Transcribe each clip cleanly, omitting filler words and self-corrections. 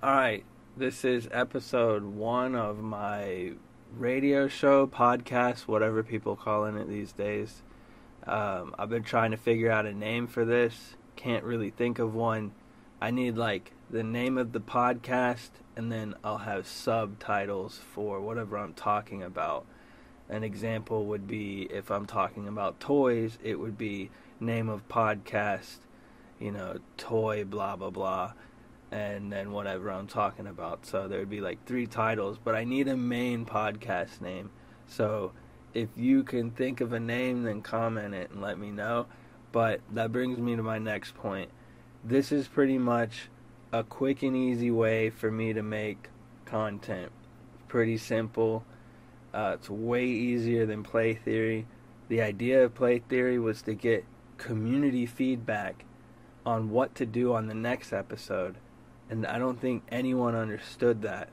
Alright, this is episode 1 of my radio show, podcast, whatever people calling it these days. I've been trying to figure out a name for this. Can't really think of one. I need like the name of the podcast, and then I'll have subtitles for whatever I'm talking about. An example would be if I'm talking about toys, it would be name of podcast, toy blah blah blah, and then whatever I'm talking about. So there would be like 3 titles, but I need a main podcast name. So if you can think of a name, then comment it and let me know. But that brings me to my next point. This is pretty much a quick and easy way for me to make content. Pretty simple. It's way easier than play theory. The idea of play theory was to get community feedback on what to do on the next episode. And I don't think anyone understood that,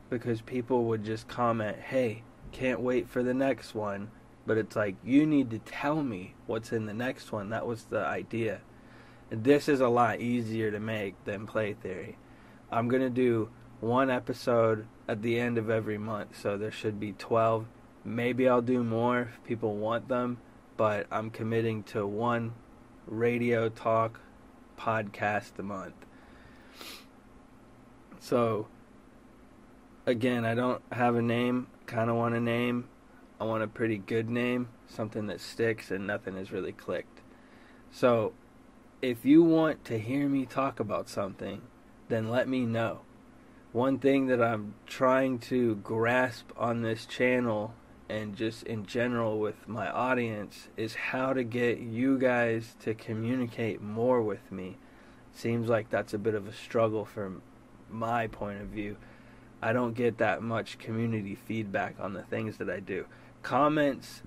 because people would just comment, hey, can't wait for the next one. But it's like, you need to tell me what's in the next one. That was the idea. And this is a lot easier to make than play theory. I'm going to do 1 episode at the end of every month, so there should be 12. Maybe I'll do more if people want them, but I'm committing to 1 radio talk podcast a month. So, again, I don't have a name. Kind of want a name. I want a pretty good name, something that sticks and nothing has really clicked. So, if you want to hear me talk about something, then let me know. One thing that I'm trying to grasp on this channel and just in general with my audience is how to get you guys to communicate more with me. Seems like that's a bit of a struggle from my point of view. I don't get that much community feedback on the things that I do. Comments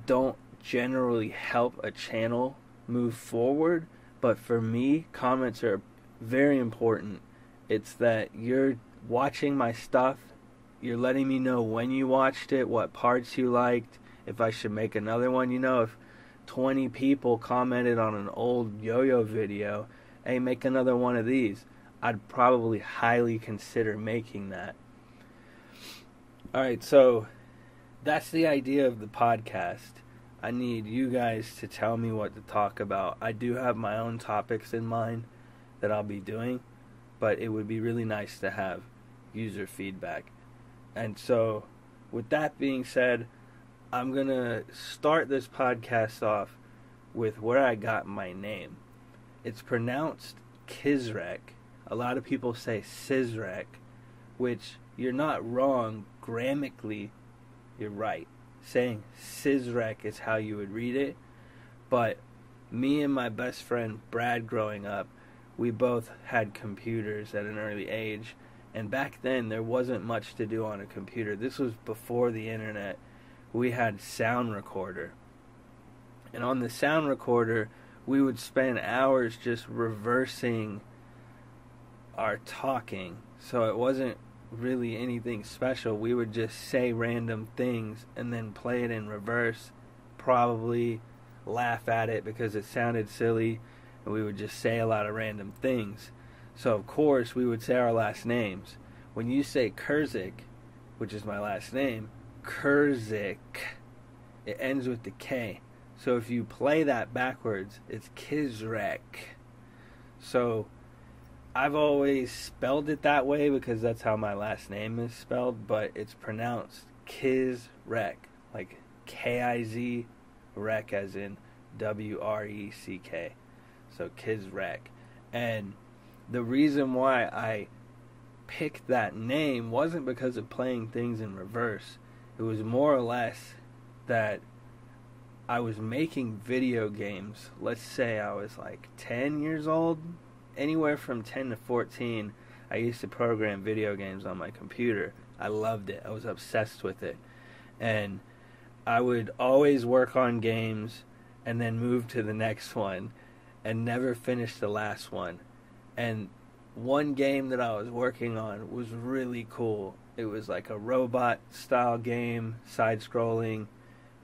don't generally help a channel move forward, but for me, comments are very important. It's that you're watching my stuff, you're letting me know when you watched it, what parts you liked, if I should make another one. If 20 people commented on an old yo-yo video, hey, make another one of these, I'd probably highly consider making that. Alright, so that's the idea of the podcast. I need you guys to tell me what to talk about. I do have my own topics in mind that I'll be doing, but it would be really nice to have user feedback. And so, with that being said, I'm going to start this podcast off with where I got my name. It's pronounced CizreK. A lot of people say CizreK, which you're not wrong. Grammatically, you're right. Saying CizreK is how you would read it. But me and my best friend Brad growing up, we both had computers at an early age. And back then, there wasn't much to do on a computer. This was before the internet. We had sound recorder. And on the sound recorder, we would spend hours just reversing our talking. So it wasn't really anything special. We would just say random things and then play it in reverse, probably laugh at it because it sounded silly, and we would just say a lot of random things. So of course we would say our last names. When you say CizreK, which is my last name, CizreK, it ends with the K. So if you play that backwards, it's CizreK. So I've always spelled it that way because that's how my last name is spelled, but it's pronounced CizreK, like K-I-Z, rec as in W-R-E-C-K. So CizreK. And the reason why I picked that name wasn't because of playing things in reverse. It was more or less that I was making video games. Let's say I was like 10 years old. Anywhere from 10 to 14, I used to program video games on my computer. I loved it. I was obsessed with it. And I would always work on games and then move to the next one and never finish the last one. And one game that I was working on was really cool. It was like a robot style game, side-scrolling,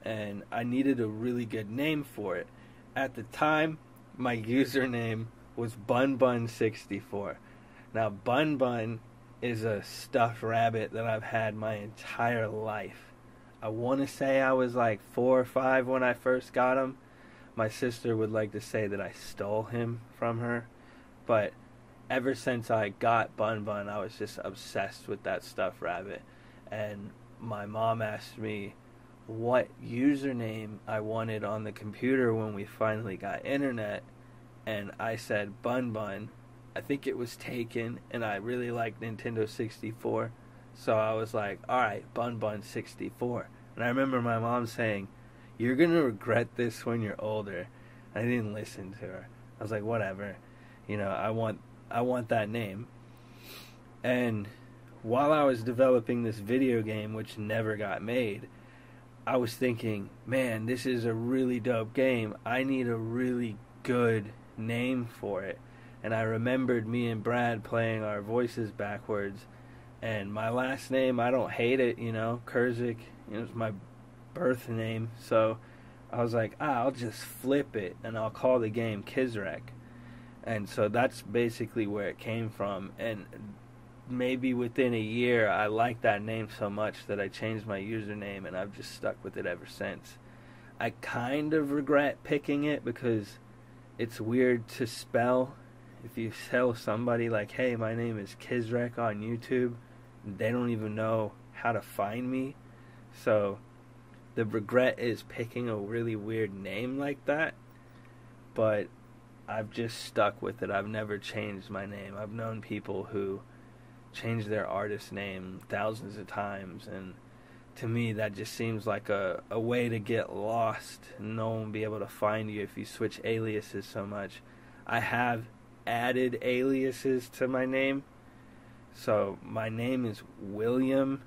and I needed a really good name for it. At the time, my username was Bun-Bun 64. Now, Bun-Bun is a stuffed rabbit that I've had my entire life. I want to say I was like 4 or 5 when I first got him. My sister would like to say that I stole him from her, but ever since I got Bun-Bun, I was just obsessed with that stuffed rabbit. And my mom asked me what username I wanted on the computer when we finally got internet, and I said Bun-Bun. I think it was taken, and I really liked Nintendo 64, so I was like, alright, Bun-Bun 64. And I remember my mom saying, "You're gonna regret this when you're older." I didn't listen to her. I was like, whatever, I want that name. And while I was developing this video game, which never got made, I was thinking, man, this is a really dope game. I need a really good name for it. And I remembered me and Brad playing our voices backwards. And my last name, I don't hate it, CizreK, it's my birth name. So I was like, I'll just flip it and I'll call the game CizreK. And so that's basically where it came from. And maybe within a year, I liked that name so much that I changed my username, and I've just stuck with it ever since. I kind of regret picking it because it's weird to spell. If you tell somebody like, hey, my name is CizreK on YouTube, they don't even know how to find me. So the regret is picking a really weird name like that. But I've just stuck with it. I've never changed my name. I've known people who change their artist name thousands of times, and to me that just seems like a way to get lost and no one will be able to find you if you switch aliases so much. I have added aliases to my name, so my name is William.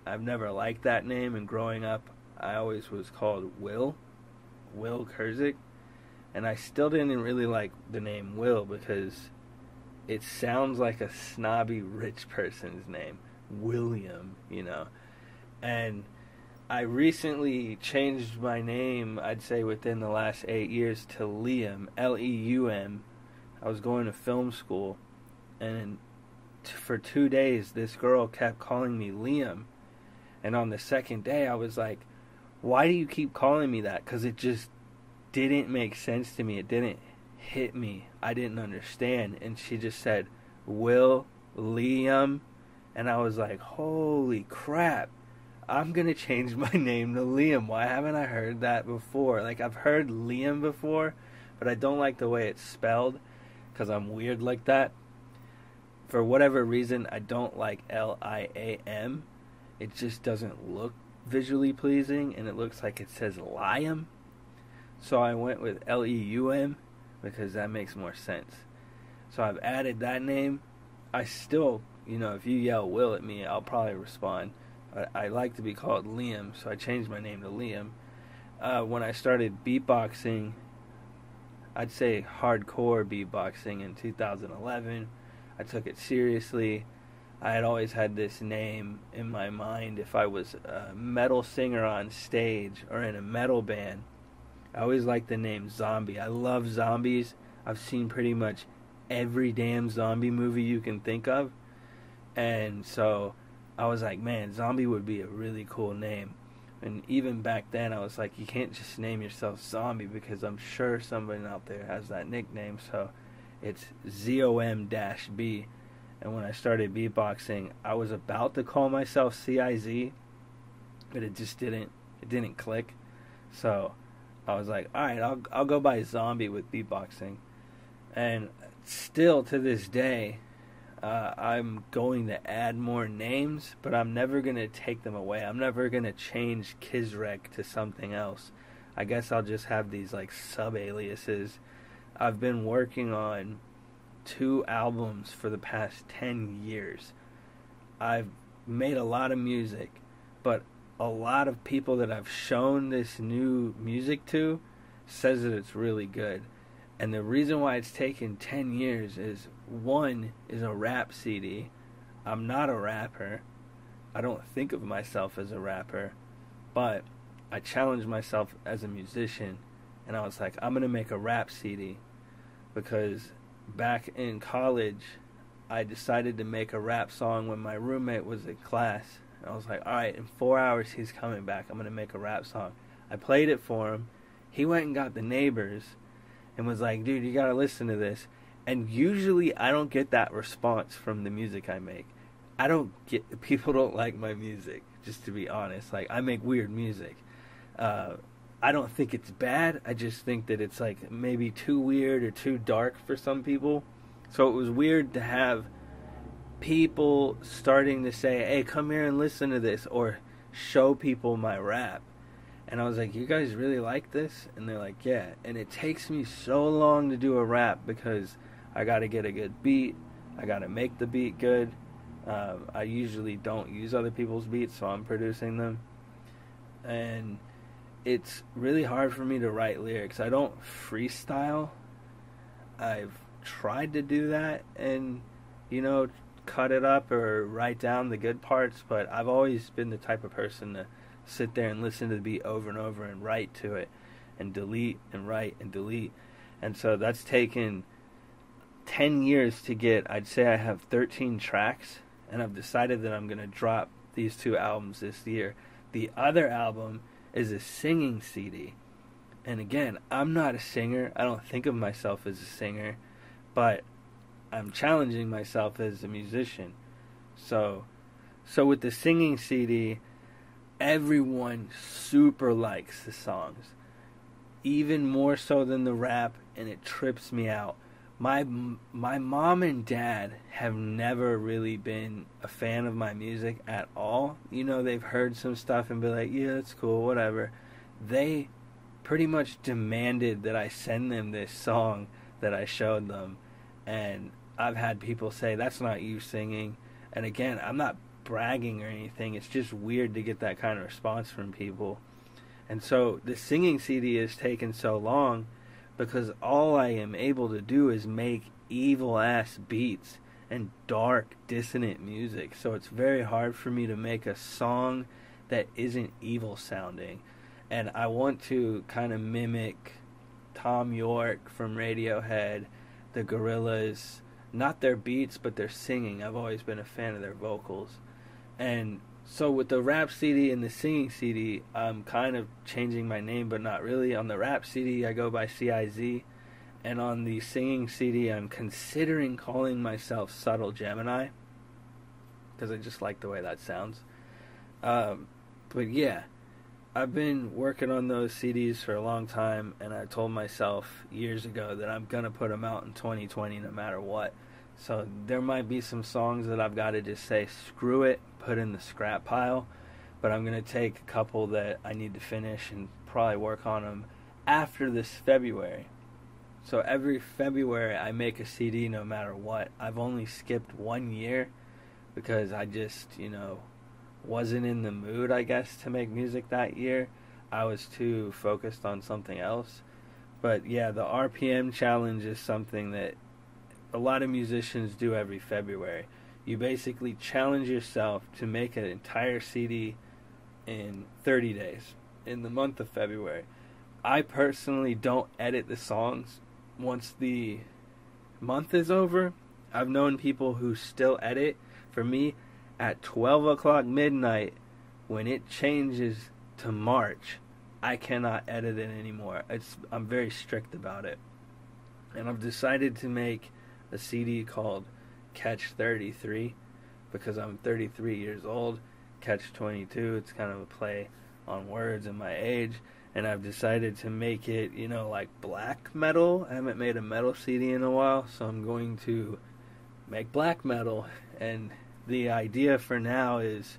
I've never liked that name, and growing up I always was called Will CizreK, and I still didn't really like the name Will because it sounds like a snobby rich person's name, William, And I recently changed my name, I'd say within the last 8 years, to Liam, Leum. I was going to film school, and for 2 days, this girl kept calling me Liam. And on the second day, I was like, why do you keep calling me that? Because it just didn't make sense to me. It didn't hit me. I didn't understand. And she just said, Will, Liam. And I was like, holy crap. I'm going to change my name to Liam. Why haven't I heard that before? Like, I've heard Liam before, but I don't like the way it's spelled because I'm weird like that. For whatever reason, I don't like Liam. It just doesn't look visually pleasing, and it looks like it says Liam. So I went with Leum because that makes more sense. So I've added that name. I still, if you yell Will at me, I'll probably respond. I like to be called Liam, so I changed my name to Liam. When I started beatboxing, I'd say hardcore beatboxing in 2011, I took it seriously. I had always had this name in my mind. If I was a metal singer on stage or in a metal band, I always liked the name Zom-B. I love zombies. I've seen pretty much every damn zombie movie you can think of. And so I was like, man, Zom-B would be a really cool name. And even back then, I was like, you can't just name yourself Zom-B because I'm sure somebody out there has that nickname. So it's Zom-B. And when I started beatboxing, I was about to call myself CIZ, but it just didn't click. So I was like, all right, I'll go by Zom-B with beatboxing. And still to this day, I'm going to add more names, but I'm never going to take them away. I'm never going to change CizreK to something else. I guess I'll just have these like sub-aliases. I've been working on 2 albums for the past 10 years. I've made a lot of music, but a lot of people that I've shown this new music to says that it's really good. And the reason why it's taken 10 years is, one is a rap CD. I'm not a rapper. I don't think of myself as a rapper, but I challenged myself as a musician, and I was like, I'm going to make a rap CD because back in college, I decided to make a rap song when my roommate was in class. And I was like, alright, in 4 hours he's coming back. I'm going to make a rap song. I played it for him. He went and got the neighbors and was like, dude, you got to listen to this. And usually I don't get that response from the music I make. People don't like my music, just to be honest. Like, I make weird music. I don't think it's bad. I just think that it's like maybe too weird or too dark for some people. So it was weird to have people starting to say, hey, come here and listen to this, or show people my rap. And I was like, you guys really like this? And they're like, yeah. And it takes me so long to do a rap because I got to get a good beat. I got to make the beat good. I usually don't use other people's beats, so I'm producing them. And it's really hard for me to write lyrics. I don't freestyle. I've tried to do that and, cut it up or write down the good parts, but I've always been the type of person to sit there and listen to the beat over and over and write to it and delete and write and delete. And so that's taken 10 years to get. I'd say I have 13 tracks, and I've decided that I'm going to drop these 2 albums this year. The other album is a singing CD. And again, I'm not a singer. I don't think of myself as a singer, but I'm challenging myself as a musician. So with the singing CD, everyone super likes the songs, even more so than the rap, and it trips me out. My mom and dad have never really been a fan of my music at all. They've heard some stuff and be like, yeah, that's cool, whatever. They pretty much demanded that I send them this song that I showed them. And I've had people say, that's not you singing. And again, I'm not bragging or anything. It's just weird to get that kind of response from people. And so the singing CD has taken so long because all I am able to do is make evil-ass beats and dark, dissonant music. So it's very hard for me to make a song that isn't evil-sounding. And I want to kind of mimic Tom York from Radiohead, the Gorillaz, not their beats, but their singing. I've always been a fan of their vocals. And so with the rap CD and the singing CD, I'm kind of changing my name, but not really. On the rap CD, I go by CIZ. And on the singing CD, I'm considering calling myself Subtle Gemini, because I just like the way that sounds. But yeah, I've been working on those CDs for a long time, and I told myself years ago that I'm going to put them out in 2020 no matter what. So there might be some songs that I've got to just say, screw it, put in the scrap pile. But I'm going to take a couple that I need to finish and probably work on them after this February. So every February I make a CD no matter what. I've only skipped 1 year because I just, wasn't in the mood, I guess, to make music that year. I was too focused on something else. But yeah, the RPM challenge is something that a lot of musicians do every February. You basically challenge yourself to make an entire CD in 30 days in the month of February. I personally don't edit the songs once the month is over. I've known people who still edit. For me, at 12 o'clock midnight, when it changes to March, I cannot edit it anymore. I'm very strict about it. And I've decided to make a CD called Catch 33 because I'm 33 years old. Catch 22, it's kind of a play on words and my age. And I've decided to make it, like black metal. I haven't made a metal CD in a while, so I'm going to make black metal. And the idea for now is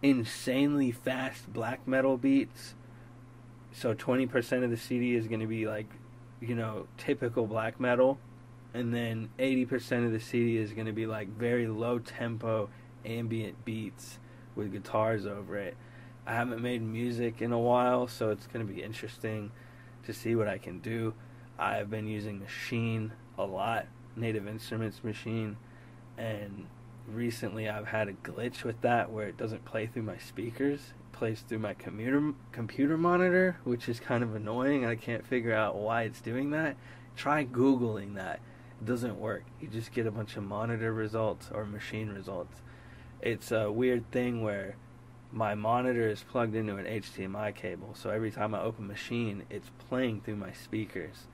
insanely fast black metal beats. So 20% of the CD is going to be like, typical black metal. And then 80% of the CD is going to be like very low tempo ambient beats with guitars over it. I haven't made music in a while, so it's going to be interesting to see what I can do. I've been using Machine a lot, Native Instruments Machine, and recently I've had a glitch with that where it doesn't play through my speakers. It plays through my computer monitor, which is kind of annoying. I can't figure out why it's doing that. Try Googling that. doesn't work. You just get a bunch of monitor results or machine results. It's a weird thing where my monitor is plugged into an HDMI cable, so every time I open Machine, it's playing through my speakers.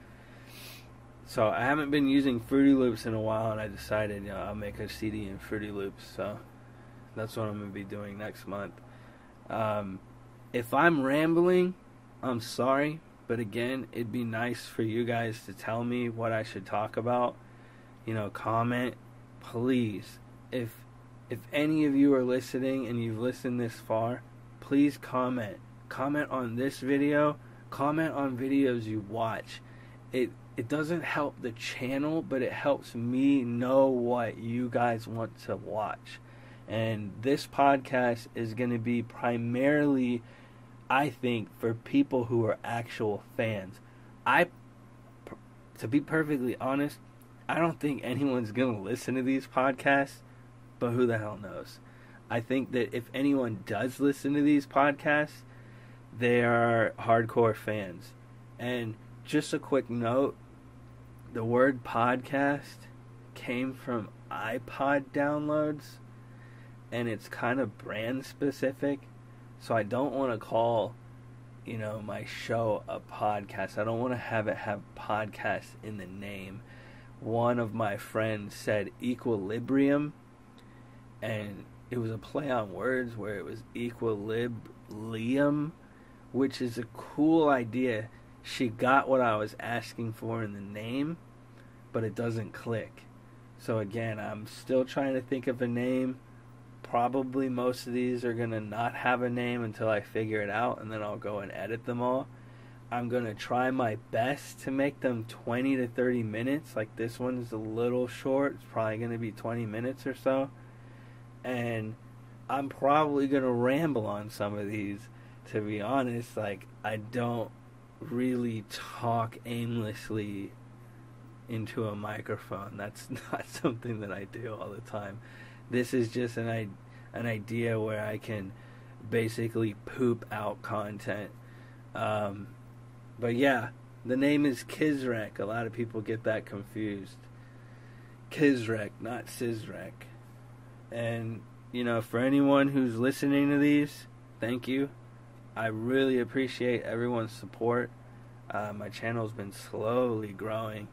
So I haven't been using Fruity Loops in a while, and I decided, I'll make a CD in Fruity Loops, so that's what I'm going to be doing next month. If I'm rambling, I'm sorry, but again, it'd be nice for you guys to tell me what I should talk about. Comment, please. If any of you are listening and you've listened this far, please comment. Comment on this video. Comment on videos you watch. It doesn't help the channel, but it helps me know what you guys want to watch. And this podcast is going to be primarily, I think, for people who are actual fans. To be perfectly honest, I don't think anyone's going to listen to these podcasts. But who the hell knows? I think that if anyone does listen to these podcasts, they are hardcore fans. And just a quick note, the word podcast came from iPod downloads, and it's kind of brand specific. So I don't want to call, my show a podcast. I don't want to have it have podcast in the name. One of my friends said equilibrium, and it was a play on words where it was equilibrium, which is a cool idea. She got what I was asking for in the name, but it doesn't click. So again, I'm still trying to think of a name. Probably most of these are going to not have a name until I figure it out, and then I'll go and edit them all. I'm going to try my best to make them 20 to 30 minutes. Like this one is a little short. It's probably going to be 20 minutes or so. And I'm probably going to ramble on some of these, to be honest. Like, I don't really talk aimlessly into a microphone. That's not something that I do all the time. This is just an idea where I can basically poop out content. But yeah, the name is CizreK. A lot of people get that confused. CizreK, not CizreK. And, for anyone who's listening to these, thank you. I really appreciate everyone's support. My channel's been slowly growing.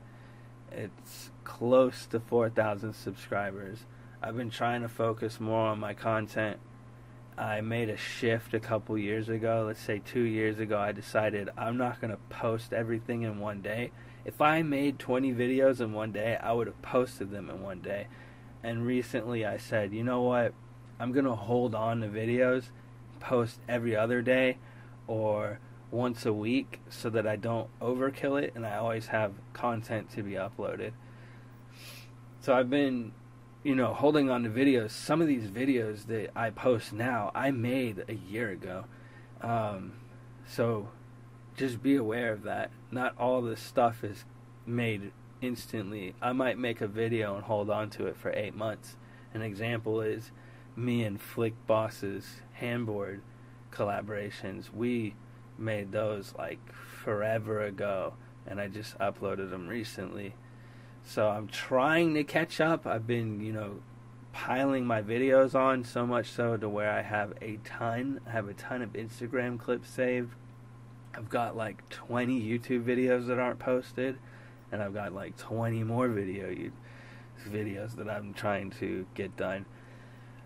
It's close to 4,000 subscribers. I've been trying to focus more on my content. I made a shift a couple years ago. Let's say 2 years ago, I decided I'm not going to post everything in one day. If I made 20 videos in one day, I would have posted them in one day. And recently I said, you know what, I'm going to hold on to videos, post every other day or once a week so that I don't overkill it and I always have content to be uploaded. So I've been, holding on to videos. Some of these videos that I post now, I made a year ago. So just be aware of that. Not all this stuff is made instantly. I might make a video and hold on to it for 8 months. An example is me and Flick Boss's handboard collaborations. We made those like forever ago, and I just uploaded them recently. So I'm trying to catch up. I've been, piling my videos on so much so to where I have a ton of Instagram clips saved. I've got like 20 YouTube videos that aren't posted. And I've got like 20 more videos that I'm trying to get done.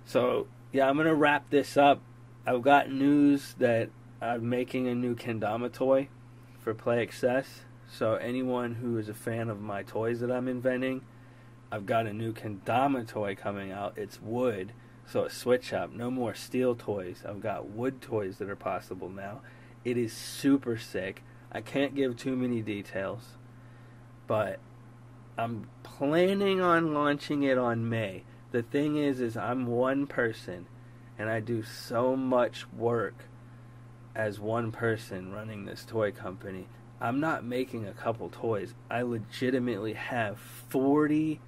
So, yeah, I'm going to wrap this up. I've got news that I'm making a new kendama toy for Play Excess. So anyone who is a fan of my toys that I'm inventing, I've got a new kendama toy coming out. It's wood, so a switch up. No more steel toys. I've got wood toys that are possible now. It is super sick. I can't give too many details, but I'm planning on launching it on May. The thing is I'm one person, and I do so much work as one person running this toy company. I'm not making a couple toys. I legitimately have 40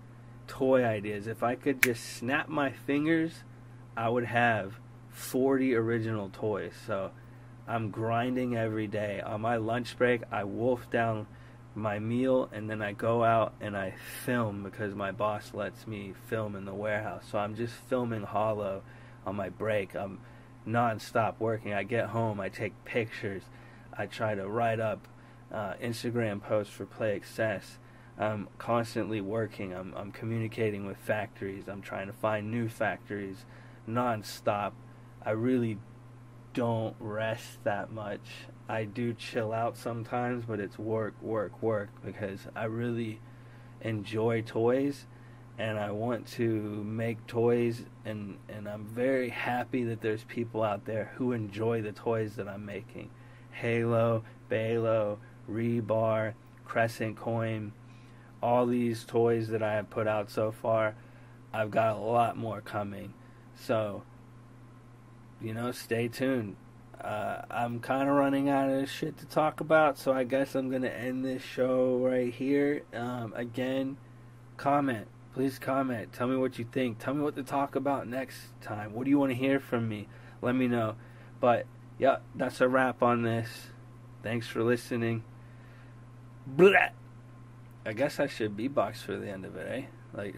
toy ideas. If I could just snap my fingers, I would have 40 original toys. So I'm grinding every day. On my lunch break, I wolf down my meal, and then I go out and I film because my boss lets me film in the warehouse. So I'm just filming hollow on my break. I'm non-stop working. I get home, I take pictures, I try to write up Instagram posts for Play Excess. I'm constantly working. I'm communicating with factories. I'm trying to find new factories non-stop. I really don't rest that much. I do chill out sometimes, but it's work because I really enjoy toys and I want to make toys, and I'm very happy that there's people out there who enjoy the toys that I'm making. Halo, Balo, Rebar, Crescent Coin, all these toys that I have put out so far. I've got a lot more coming. So, stay tuned. I'm kind of running out of shit to talk about, so I guess I'm going to end this show right here. Again, comment. Please comment. Tell me what you think. Tell me what to talk about next time. What do you want to hear from me? Let me know. But, yeah, that's a wrap on this. Thanks for listening. Blah. I guess I should beatbox for the end of it, eh? Like,